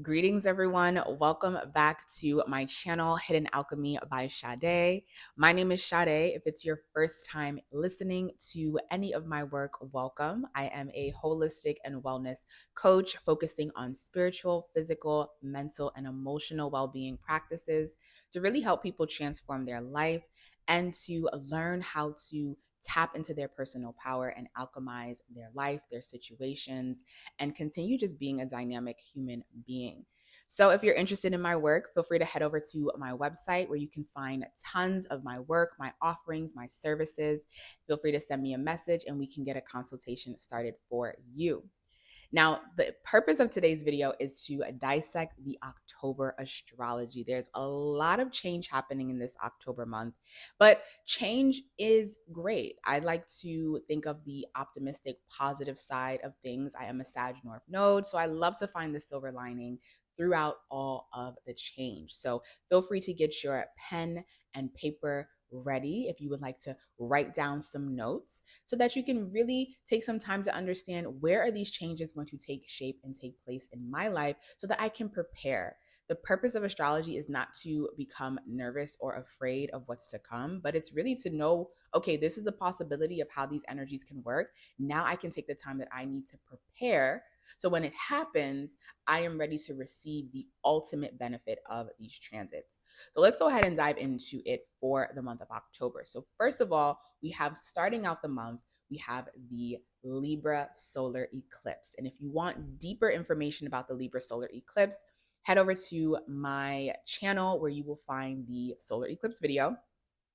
Greetings, everyone. Welcome back to my channel, Hidden Alchemy by Sade. My name is Sade. If it's your first time listening to any of my work, welcome. I am a holistic and wellness coach focusing on spiritual, physical, mental, and emotional well being practices to really help people transform their life and to learn how to tap into their personal power and alchemize their life, their situations, and continue just being a dynamic human being. So, if you're interested in my work, feel free to head over to my website where you can find tons of my work, my offerings, my services. Feel free to send me a message and we can get a consultation started for you. Now, the purpose of today's video is to dissect the October astrology. There's a lot of change happening in this October month, but change is great. I like to think of the optimistic, positive side of things. I am a Sag North node, so I love to find the silver lining throughout all of the change. So feel free to get your pen and paper ready if you would like to write down some notes so that you can really take some time to understand where are these changes going to take shape and take place in my life so that I can prepare. The purpose of astrology is not to become nervous or afraid of what's to come, but it's really to know, okay, this is a possibility of how these energies can work. Now I can take the time that I need to prepare. So when it happens, I am ready to receive the ultimate benefit of these transits. So let's go ahead and dive into it for the month of October. So first of all, we have starting out the month, we have the Libra solar eclipse. And if you want deeper information about the Libra solar eclipse, head over to my channel where you will find the solar eclipse video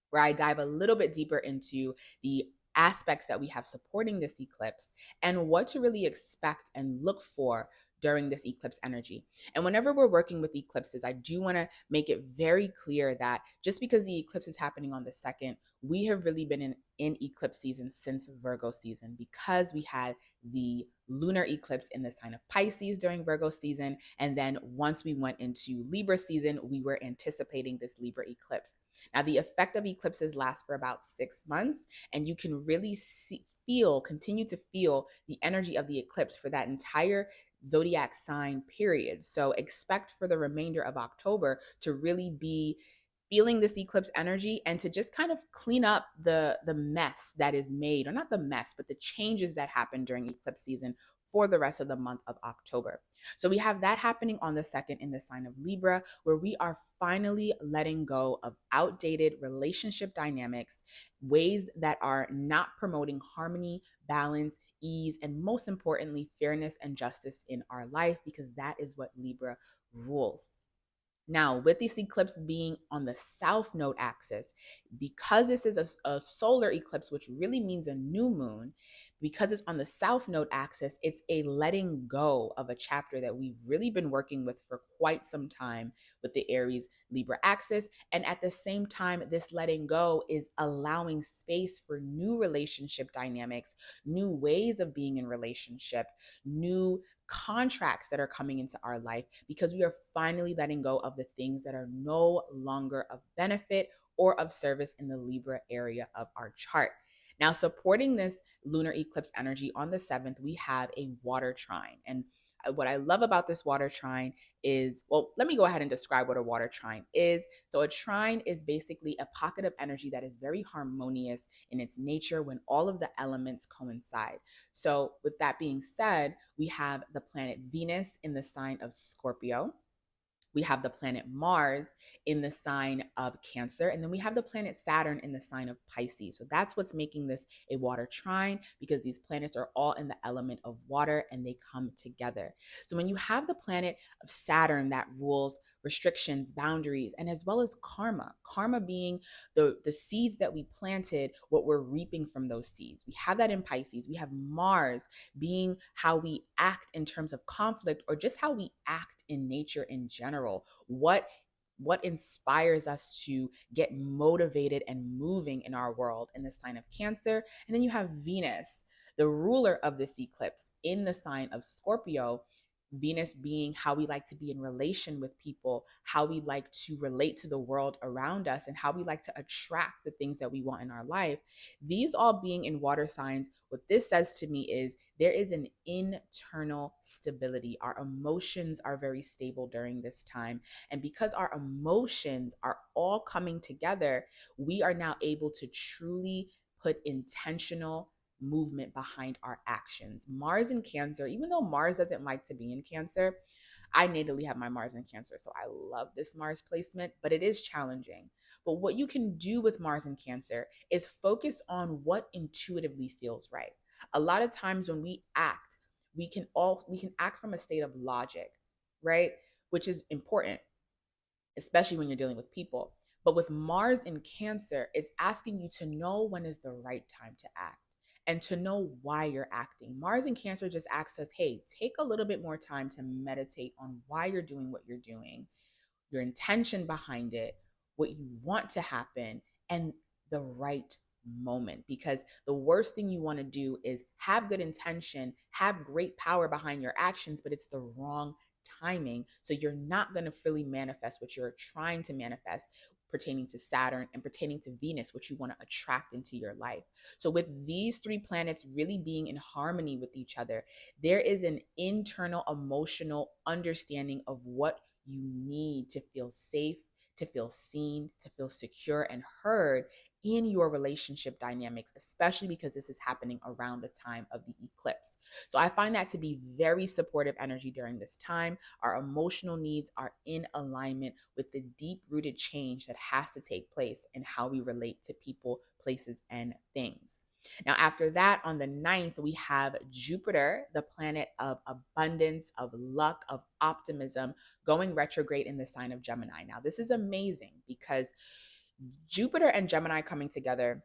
where I dive a little bit deeper into the aspects that we have supporting this eclipse and what to really expect and look for during this eclipse energy. And whenever we're working with eclipses, I do want to make it very clear that just because the eclipse is happening on the second, we have really been in eclipse season since Virgo season because we had the lunar eclipse in the sign of Pisces during Virgo season. And then once we went into Libra season, we were anticipating this Libra eclipse. Now, the effect of eclipses lasts for about 6 months, and you can really continue to feel the energy of the eclipse for that entire zodiac sign period. So expect for the remainder of October to really be feeling this eclipse energy and to just kind of clean up the mess that is made, or not the mess, but the changes that happen during eclipse season for the rest of the month of October. So we have that happening on the second in the sign of Libra, where we are finally letting go of outdated relationship dynamics, ways that are not promoting harmony, balance, ease, and most importantly, fairness and justice in our life, because that is what Libra rules. Now, with this eclipse being on the south node axis, because this is a solar eclipse, which really means a new moon, because it's on the south node axis, it's a letting go of a chapter that we've really been working with for quite some time with the Aries Libra axis. And at the same time, this letting go is allowing space for new relationship dynamics, new ways of being in relationship, new contracts that are coming into our life, because we are finally letting go of the things that are no longer of benefit or of service in the Libra area of our chart. Now, supporting this lunar eclipse energy on the 7th, we have a water trine. And what I love about this water trine is, well, let me go ahead and describe what a water trine is. So, a trine is basically a pocket of energy that is very harmonious in its nature when all of the elements coincide. So, with that being said, we have the planet Venus in the sign of Scorpio. We have the planet Mars in the sign of Cancer, and then we have the planet Saturn in the sign of Pisces. So that's what's making this a water trine, because these planets are all in the element of water and they come together. So when you have the planet of Saturn that rules restrictions, boundaries, and as well as karma being the seeds that we planted, what we're reaping from those seeds. We have that in Pisces. We have Mars being how we act in terms of conflict, or just how we act in nature in general. What inspires us to get motivated and moving in our world in the sign of Cancer. And then you have Venus, the ruler of this eclipse, in the sign of Scorpio, Venus being how we like to be in relation with people, how we like to relate to the world around us, and how we like to attract the things that we want in our life. These all being in water signs, what this says to me is there is an internal stability. Our emotions are very stable during this time. And because our emotions are all coming together, we are now able to truly put intentional movement behind our actions. Mars in Cancer, even though Mars doesn't like to be in Cancer, I natally have my Mars in Cancer, so I love this Mars placement, but it is challenging. But what you can do with Mars in Cancer is focus on what intuitively feels right. A lot of times when we act, we can act from a state of logic, right? Which is important, especially when you're dealing with people. But with Mars in Cancer, it's asking you to know when is the right time to act and to know why you're acting. Mars in Cancer just asks us, hey, take a little bit more time to meditate on why you're doing what you're doing, your intention behind it, what you want to happen, and the right moment. Because the worst thing you want to do is have good intention, have great power behind your actions, but it's the wrong timing. So you're not going to fully manifest what you're trying to manifest pertaining to Saturn and pertaining to Venus, what you want to attract into your life. So, with these three planets really being in harmony with each other, there is an internal emotional understanding of what you need to feel safe, to feel seen, to feel secure and heard in your relationship dynamics, especially because this is happening around the time of the eclipse. So I find that to be very supportive energy during this time. Our emotional needs are in alignment with the deep rooted change that has to take place in how we relate to people, places, and things. Now, after that, on the 9th, we have Jupiter, the planet of abundance, of luck, of optimism, going retrograde in the sign of Gemini. Now, this is amazing because Jupiter and Gemini coming together.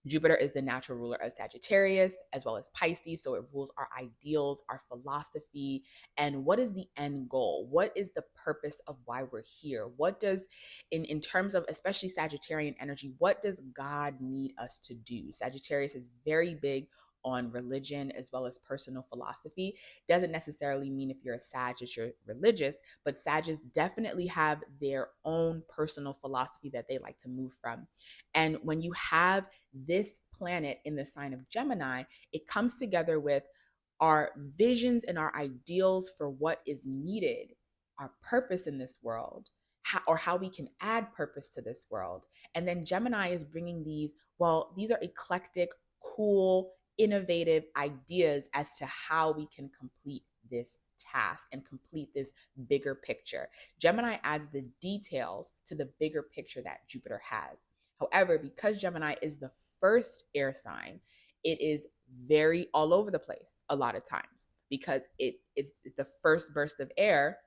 Jupiter is the natural ruler of Sagittarius as well as Pisces. So it rules our ideals, our philosophy, and what is the end goal? What is the purpose of why we're here? What does, in terms of especially Sagittarian energy, what does God need us to do? Sagittarius is very big on religion as well as personal philosophy. Doesn't necessarily mean if you're a Sag that you're religious, but Sagittarius definitely have their own personal philosophy that they like to move from. And when you have this planet in the sign of Gemini, it comes together with our visions and our ideals for what is needed, our purpose in this world, or how we can add purpose to this world. And then Gemini is bringing these, well, these are eclectic, cool, innovative ideas as to how we can complete this task and complete this bigger picture. Gemini adds the details to the bigger picture that Jupiter has. However, because Gemini is the first air sign, it is very all over the place a lot of times because it is the first burst of air.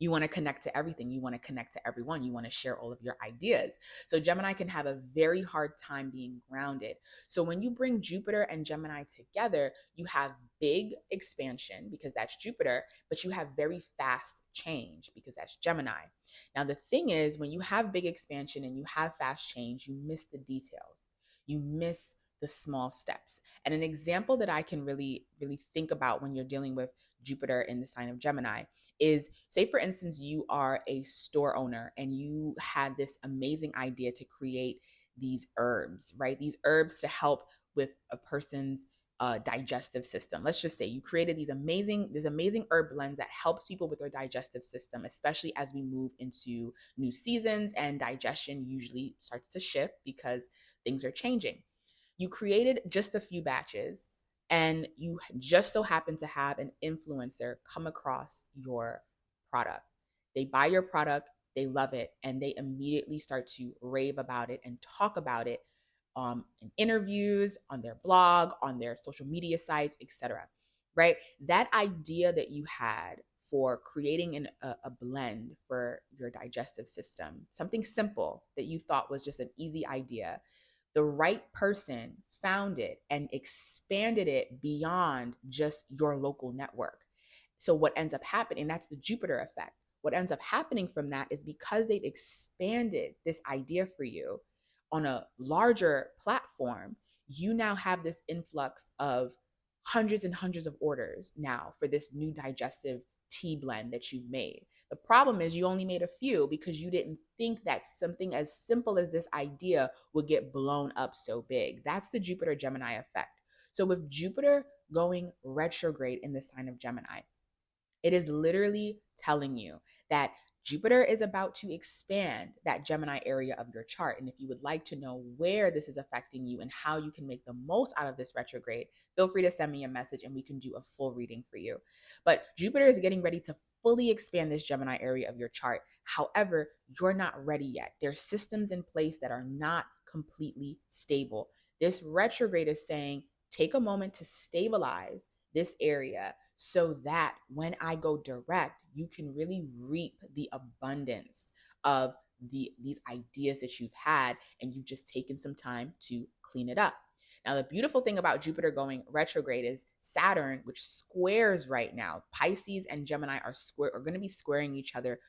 You want to connect to everything. You want to connect to everyone. You want to share all of your ideas. So Gemini can have a very hard time being grounded. So when you bring Jupiter and Gemini together, you have big expansion because that's Jupiter, but you have very fast change because that's Gemini. Now, the thing is, when you have big expansion and you have fast change, you miss the details. You miss the small steps. And an example that I can really, really think about when you're dealing with Jupiter in the sign of Gemini is, say for instance you are a store owner and you had this amazing idea to create these herbs, right? These herbs to help with a person's digestive system. Let's just say you created these amazing herb blends that helps people with their digestive system, especially as we move into new seasons and digestion usually starts to shift because things are changing. You created just a few batches and you just so happen to have an influencer come across your product. They buy your product, they love it, and they immediately start to rave about it and talk about it in interviews, on their blog, on their social media sites, etc. Right? That idea that you had for creating a blend for your digestive system, something simple that you thought was just an easy idea, the right person found it and expanded it beyond just your local network. So what ends up happening, that's the Jupiter effect. What ends up happening from that is because they've expanded this idea for you on a larger platform, you now have this influx of hundreds and hundreds of orders now for this new digestive tea blend that you've made. The problem is you only made a few because you didn't think that something as simple as this idea would get blown up so big. That's the Jupiter Gemini effect. So with Jupiter going retrograde in the sign of Gemini, it is literally telling you that Jupiter is about to expand that Gemini area of your chart. And if you would like to know where this is affecting you and how you can make the most out of this retrograde, feel free to send me a message and we can do a full reading for you. But Jupiter is getting ready to fully expand this Gemini area of your chart. However, you're not ready yet. There's systems in place that are not completely stable. This retrograde is saying, take a moment to stabilize this area so that when I go direct, you can really reap the abundance of these ideas that you've had, and you've just taken some time to clean it up. Now, the beautiful thing about Jupiter going retrograde is Saturn, which squares right now, Pisces and Gemini are going to be squaring each other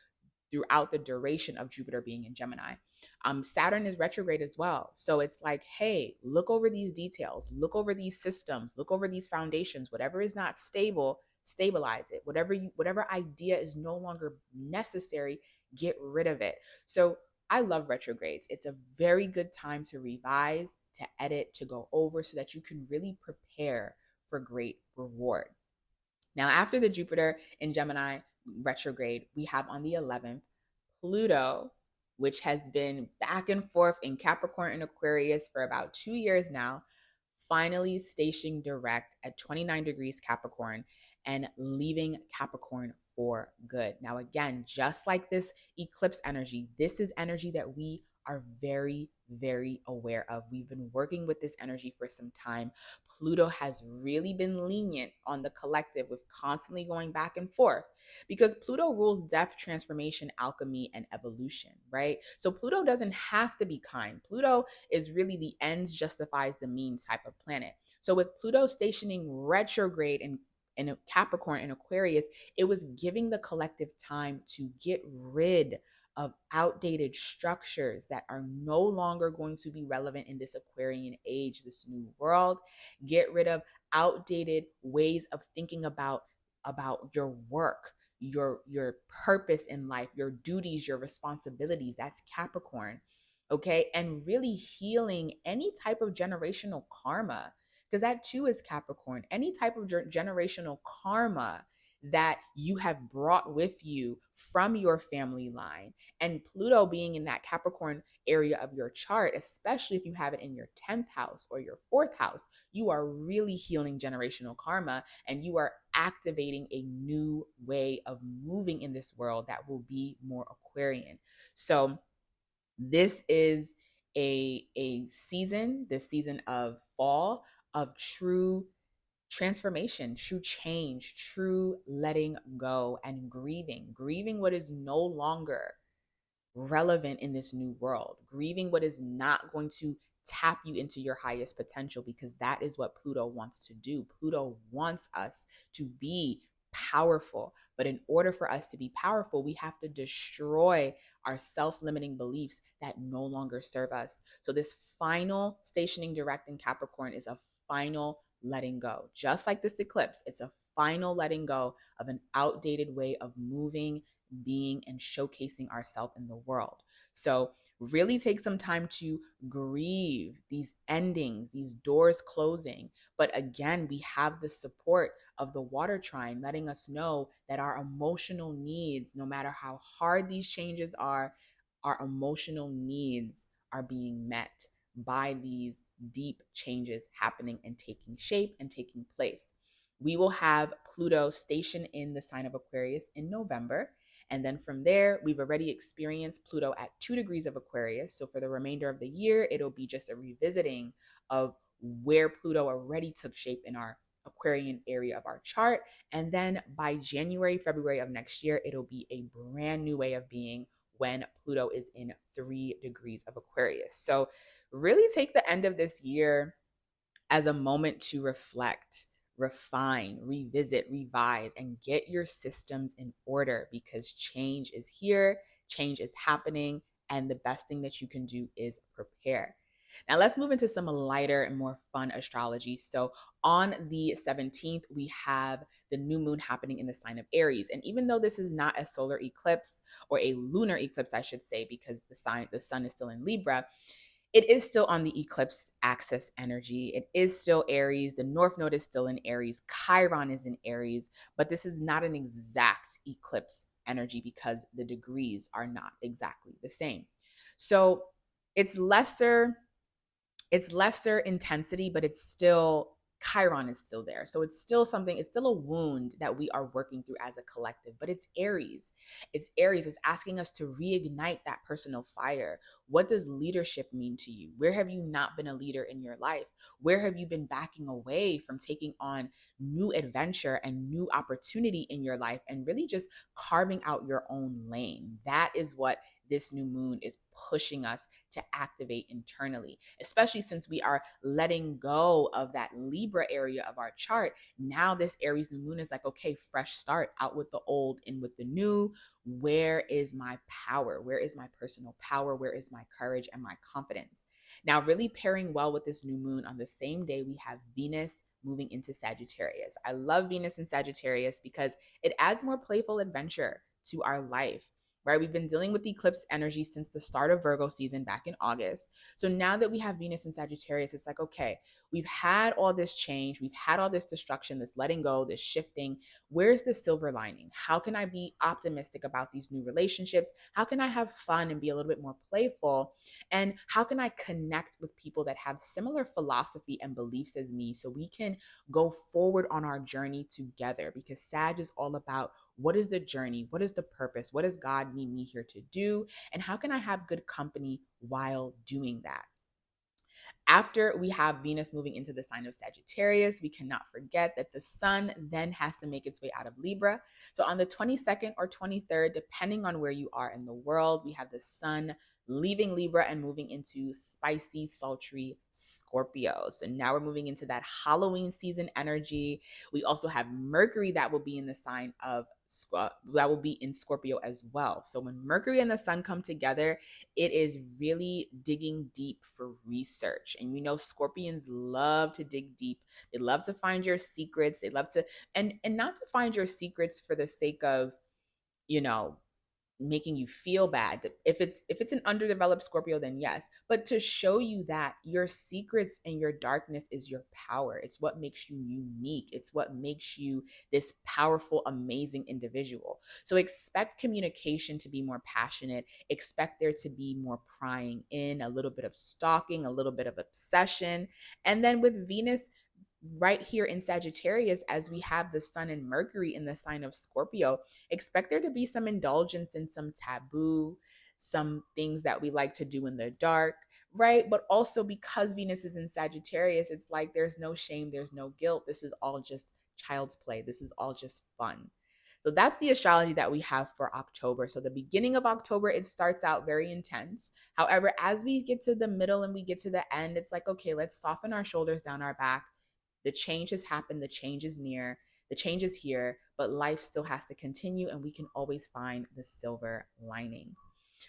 throughout the duration of Jupiter being in Gemini. Saturn is retrograde as well. So it's like, hey, look over these details, look over these systems, look over these foundations. Whatever is not stable, stabilize it. Whatever idea is no longer necessary, get rid of it. So I love retrogrades. It's a very good time to revise, to edit, to go over so that you can really prepare for great reward. Now, after the Jupiter in Gemini retrograde, we have on the 11th Pluto, which has been back and forth in Capricorn and Aquarius for about 2 years now, finally stationing direct at 29 degrees Capricorn and leaving Capricorn for good. Now, again, just like this eclipse energy, this is energy that we are very, very aware of. We've been working with this energy for some time. Pluto has really been lenient on the collective with constantly going back and forth because Pluto rules death, transformation, alchemy, and evolution, right? So Pluto doesn't have to be kind. Pluto is really the ends justifies the means type of planet. So with Pluto stationing retrograde in Capricorn and Aquarius, it was giving the collective time to get rid of outdated structures that are no longer going to be relevant in this Aquarian age, this new world. Get rid of outdated ways of thinking about your work, your purpose in life, your duties, your responsibilities. That's Capricorn. Okay? And really healing any type of generational karma, because that too is Capricorn. Any type of generational karma that you have brought with you from your family line. And Pluto being in that Capricorn area of your chart, especially if you have it in your 10th house or your 4th house, you are really healing generational karma and you are activating a new way of moving in this world that will be more Aquarian. So this is a season, this season of fall, of true transformation, true change, true letting go and grieving what is no longer relevant in this new world, grieving what is not going to tap you into your highest potential, because that is what Pluto wants to do. Pluto wants us to be powerful. But in order for us to be powerful, we have to destroy our self-limiting beliefs that no longer serve us. So this final stationing direct in Capricorn is a final letting go. Just like this eclipse, it's a final letting go of an outdated way of moving, being, and showcasing ourselves in the world. So really take some time to grieve these endings, these doors closing. But again, we have the support of the water trine letting us know that our emotional needs, no matter how hard these changes are, our emotional needs are being met by these deep changes happening and taking shape and taking place. We will have Pluto stationed in the sign of Aquarius in November. And then from there, we've already experienced Pluto at 2 degrees of Aquarius. So for the remainder of the year, it'll be just a revisiting of where Pluto already took shape in our Aquarian area of our chart. And then by January, February of next year, it'll be a brand new way of being when Pluto is in 3 degrees of Aquarius. So really take the end of this year as a moment to reflect, refine, revisit, revise, and get your systems in order, because change is here, change is happening, and the best thing that you can do is prepare. Now let's move into some lighter and more fun astrology. So on the 17th, we have the new moon happening in the sign of Aries. And even though this is not a solar eclipse, or a lunar eclipse, I should say, because the sun is still in Libra, it is still on the eclipse axis energy. It is still Aries. The North Node is still in Aries. Chiron is in Aries, but this is not an exact eclipse energy because the degrees are not exactly the same. So it's lesser it's lesser intensity, but it's still, Chiron is still there. So it's still something, it's still a wound that we are working through as a collective, but it's Aries. It's Aries. It's asking us to reignite that personal fire. What does leadership mean to you? Where have you not been a leader in your life? Where have you been backing away from taking on new adventure and new opportunity in your life and really just carving out your own lane? That is what this new moon is pushing us to activate internally, especially since we are letting go of that Libra area of our chart. Now, this Aries new moon is like, okay, fresh start, out with the old, in with the new. Where is my power? Where is my personal power? Where is my courage and my confidence? Now, really pairing well with this new moon, on the same day, we have Venus moving into Sagittarius. I love Venus in Sagittarius because it adds more playful adventure to our life, right? We've been dealing with eclipse energy since the start of Virgo season back in August. So now that we have Venus in Sagittarius, it's like, okay, we've had all this change, we've had all this destruction, this letting go, this shifting. Where's the silver lining? How can I be optimistic about these new relationships? How can I have fun and be a little bit more playful? And how can I connect with people that have similar philosophy and beliefs as me so we can go forward on our journey together? Because Sag is all about, what is the journey? What is the purpose? What does God need me here to do? And how can I have good company while doing that? After we have Venus moving into the sign of Sagittarius, we cannot forget that the sun then has to make its way out of Libra. So on the 22nd or 23rd, depending on where you are in the world, we have the sun leaving Libra and moving into spicy, sultry Scorpio. So now we're moving into that Halloween season energy. We also have Mercury that will be in the sign of that will be in Scorpio as well. So when Mercury and the sun come together, it is really digging deep for research. And you know, Scorpions love to dig deep. They love to find your secrets. They love to, and not to find your secrets for the sake of, you know, making you feel bad. If it's an underdeveloped Scorpio, then yes, but to show you that your secrets and your darkness is your power. It's what makes you unique. It's what makes you this powerful, amazing individual. So expect communication to be more passionate. Expect there to be more prying in, a little bit of stalking, a little bit of obsession. And then with Venus right here in Sagittarius, as we have the sun and Mercury in the sign of Scorpio, expect there to be some indulgence in some taboo, some things that we like to do in the dark, right? But also because Venus is in Sagittarius, it's like there's no shame, there's no guilt. This is all just child's play. This is all just fun. So that's the astrology that we have for October. So the beginning of October, it starts out very intense. However, as we get to the middle and we get to the end, it's like, okay, let's soften our shoulders down our back. The change has happened, the change is near, the change is here, but life still has to continue and we can always find the silver lining.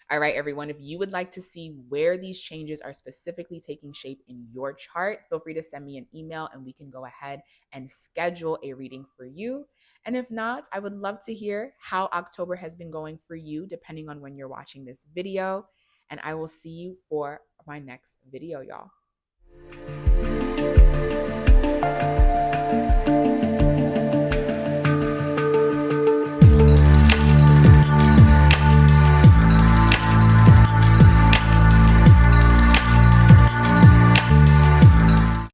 All right, everyone, if you would like to see where these changes are specifically taking shape in your chart, feel free to send me an email and we can go ahead and schedule a reading for you. And if not, I would love to hear how October has been going for you, depending on when you're watching this video. And I will see you for my next video, y'all.